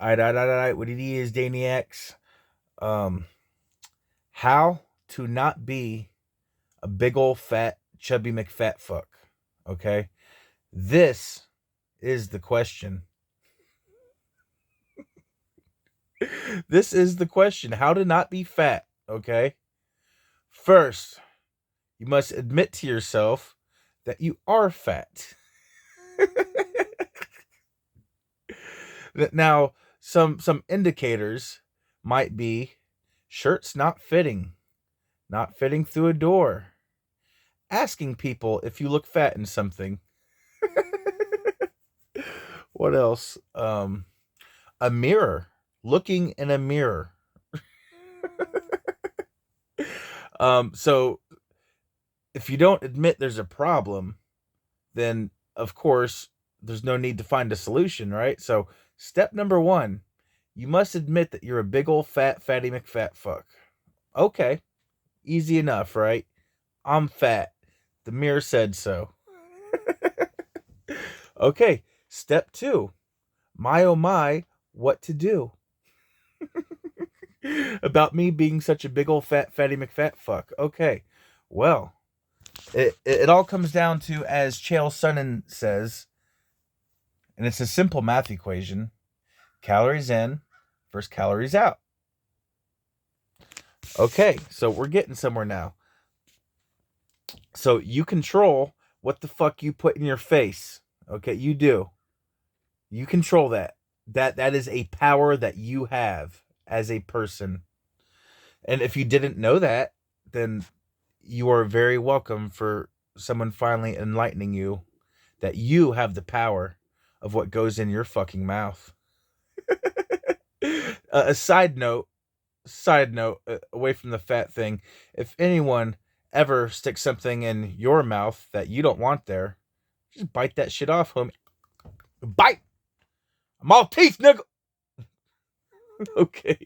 Alright. What it is, Daniacs. Um, how to not be a big old fat chubby McFat fuck. Okay, this is the question. This is the question. How to not be fat. Okay, first you must admit to yourself that you are fat. Now, some indicators might be shirts not fitting through a door, asking people if you look fat in something. What else? A mirror, looking in a mirror. So if you don't admit there's a problem, then of course there's no need to find a solution, right? So step number one, you must admit that you're a big old fat fatty McFat fuck. Okay, easy enough, right? I'm fat. The mirror said so. Okay, step two. My oh my, what to do about me being such a big old fat fatty McFat fuck? Okay, well, it all comes down to, as Chael Sonnen says, and it's a simple math equation: calories in versus calories out. Okay, so we're getting somewhere now. So you control what the fuck you put in your face. Okay, you do. You control that. That is a power that you have as a person. And if you didn't know that, then you are very welcome for someone finally enlightening you that you have the power of what goes in your fucking mouth. A side note, away from the fat thing, if anyone ever sticks something in your mouth that you don't want there, just bite that shit off, homie. Bite! I'm all teeth, nigga! Okay.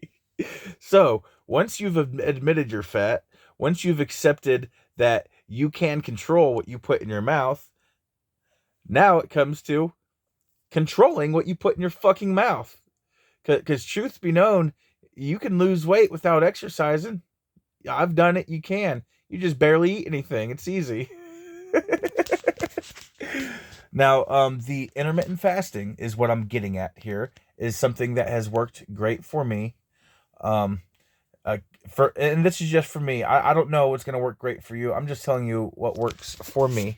So, once you've admitted you're fat, once you've accepted that you can control what you put in your mouth, now it comes to controlling what you put in your fucking mouth. Because, truth be known, you can lose weight without exercising. I've done it. You can. You just barely eat anything. It's easy. Now, the intermittent fasting is what I'm getting at here. Is something that has worked great for me. Um, and this is just for me. I don't know what's going to work great for you. I'm just telling you what works for me,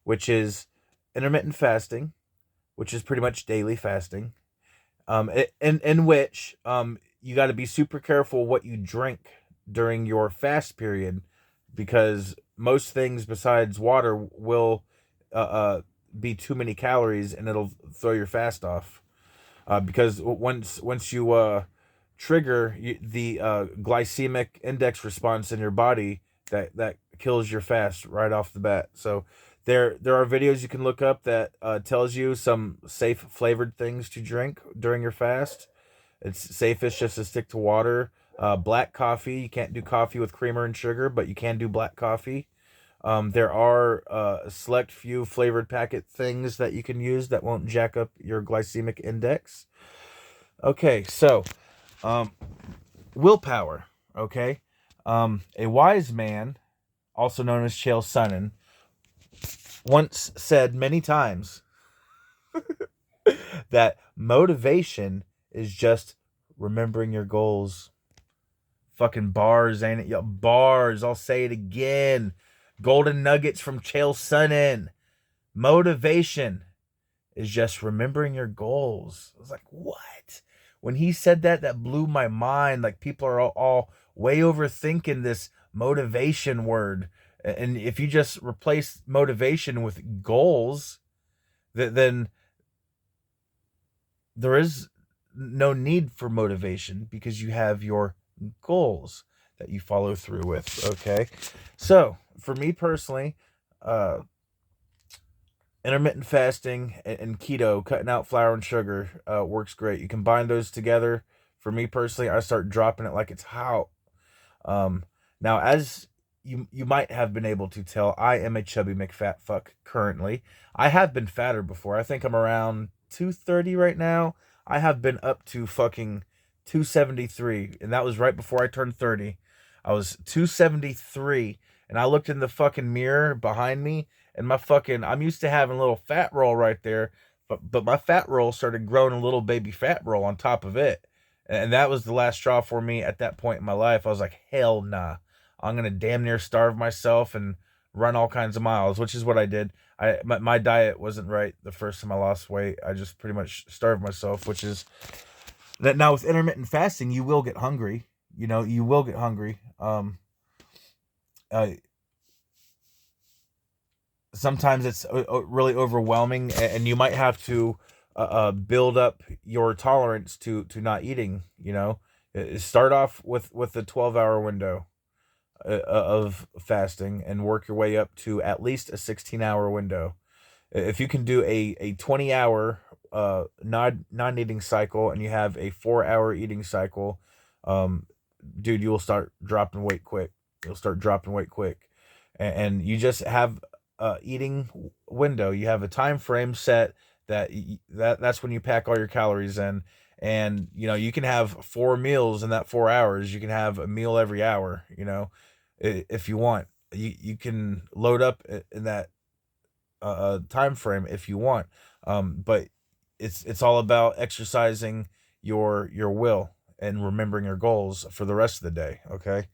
which is intermittent fasting, which is pretty much daily fasting. In which you got to be super careful what you drink during your fast period, because most things besides water will be too many calories and it'll throw your fast off. Because once you trigger the glycemic index response in your body, that kills your fast right off the bat. So there are videos you can look up that tells you some safe flavored things to drink during your fast. It's safest just to stick to water. Black coffee, you can't do coffee with creamer and sugar, but you can do black coffee. There are a select few flavored packet things that you can use that won't jack up your glycemic index. Okay, so um, willpower. Okay, a wise man, also known as Chael Sonnen, once said many times that motivation is just remembering your goals. Fucking bars, ain't it? Yo, bars. I'll say it again. Golden nuggets from Chael Sonnen. Motivation is just remembering your goals. I was like, what? When he said that, that blew my mind. Like, people are all way overthinking this motivation word. And if you just replace motivation with goals, then there is no need for motivation because you have your goals that you follow through with. Okay. So for me personally, uh, intermittent fasting and keto, cutting out flour and sugar, works great. You combine those together. For me personally, I start dropping it like it's hot. Um, Now, as you might have been able to tell, I am a chubby McFat fuck currently. I have been fatter before. I think I'm around 230 right now. I have been up to fucking 273, and that was right before I turned 30. I was 273, and I looked in the fucking mirror behind me, and my fucking, I'm used to having a little fat roll right there, but my fat roll started growing a little baby fat roll on top of it. And that was the last straw for me at that point in my life. I was like, hell nah. I'm gonna damn near starve myself and run all kinds of miles, which is what I did. My diet wasn't right the first time I lost weight. I just pretty much starved myself, which is that now with intermittent fasting, you will get hungry. You know, you will get hungry. Uh, Sometimes it's really overwhelming, and you might have to build up your tolerance to not eating. You know, start off with a 12-hour window of fasting and work your way up to at least a 16-hour window. If you can do a 20-hour non-eating cycle and you have a 4-hour eating cycle, um, dude, you will start dropping weight quick. You'll start dropping weight quick, and you just have eating window. You have a time frame set that's when you pack all your calories in, and you know you can have 4 meals in that 4 hours. You can have a meal every hour. You know, if you want, you can load up in that time frame if you want. But it's all about exercising your will and remembering your goals for the rest of the day. Okay.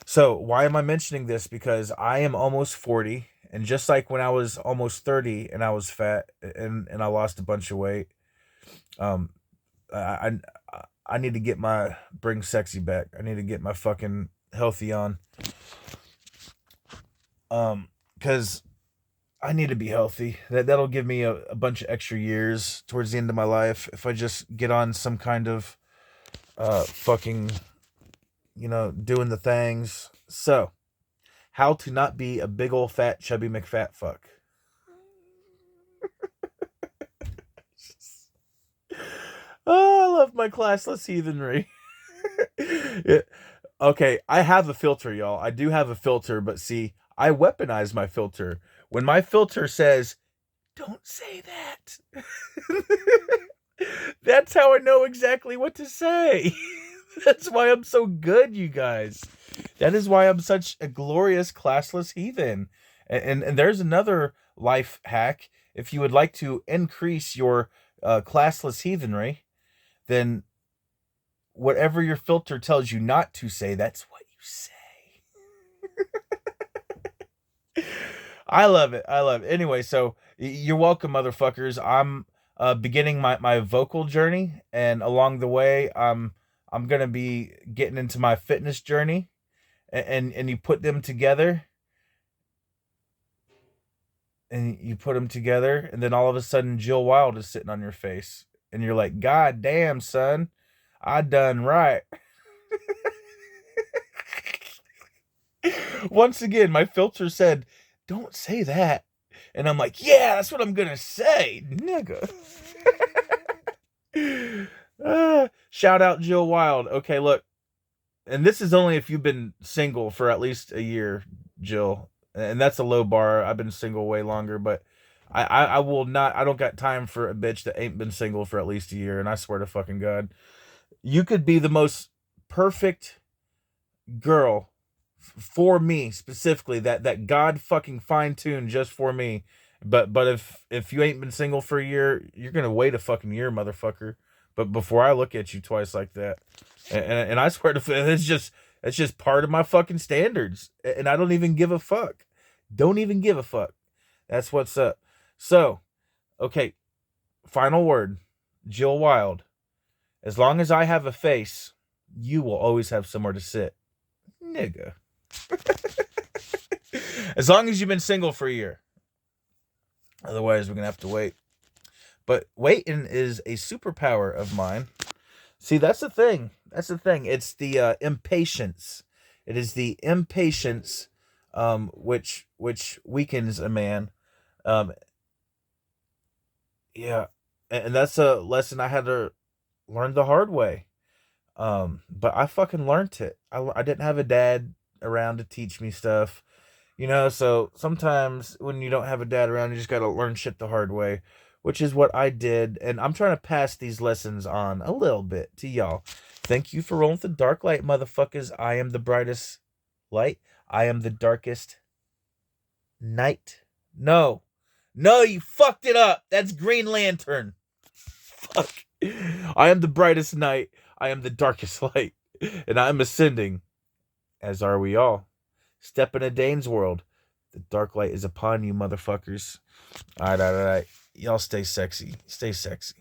So why am I mentioning this? Because I am almost 40, and just like when I was almost 30 and I was fat and I lost a bunch of weight, um, I I need to get my bring sexy back. I need to get my fucking healthy on. Because I need to be healthy. That'll give me a bunch of extra years towards the end of my life if I just get on some kind of fucking, doing the things. So, how to not be a big old fat chubby McFat fuck. Oh, I love my classless heathenry. Yeah. Okay, I have a filter, y'all. I do have a filter, but see, I weaponize my filter. When my filter says, don't say that, that's how I know exactly what to say. That's why I'm so good, you guys. That is why I'm such a glorious classless heathen. And there's another life hack. If you would like to increase your classless heathenry, then whatever your filter tells you not to say, that's what you say. I love it. I love it. Anyway, so you're welcome, motherfuckers. I'm beginning my vocal journey, and along the way, I'm gonna be getting into my fitness journey, and you put them together, and then all of a sudden, Jill Wild is sitting on your face, and you're like, God damn, son, I done right. Once again, my filter said, don't say that. And I'm like, yeah, that's what I'm gonna say, nigga. Shout out Jill Wild. Okay, look, and this is only if you've been single for at least a year, Jill. And that's a low bar. I've been single way longer, but I will not. I don't got time for a bitch that ain't been single for at least a year. And I swear to fucking God, you could be the most perfect girl for me specifically, that God fucking fine-tuned just for me. But if you ain't been single for a year, you're gonna wait a fucking year, motherfucker. But before I look at you twice like that, and I swear to it's just part of my fucking standards, and I don't even give a fuck. Don't even give a fuck. That's what's up. So, okay, final word, Jill Wild. As long as I have a face, you will always have somewhere to sit, nigga. As long as you've been single for a year. Otherwise, we're going to have to wait. But waiting is a superpower of mine. See, that's the thing. That's the thing. It's the impatience. It is the impatience which weakens a man. Um, yeah. And that's a lesson I had to learn the hard way. But I fucking learned it. I didn't have a dad around to teach me stuff. So sometimes when you don't have a dad around, you just gotta learn shit the hard way. which is what I did, and I'm trying to pass these lessons on a little bit to y'all. Thank you for rolling with the dark light, motherfuckers. I am the brightest light. I am the darkest night. No. No, you fucked it up. That's Green Lantern. Fuck. I am the brightest night. I am the darkest light. And I'm ascending, as are we all. Step into Dane's world. The dark light is upon you, motherfuckers. All right. Y'all stay sexy. Stay sexy.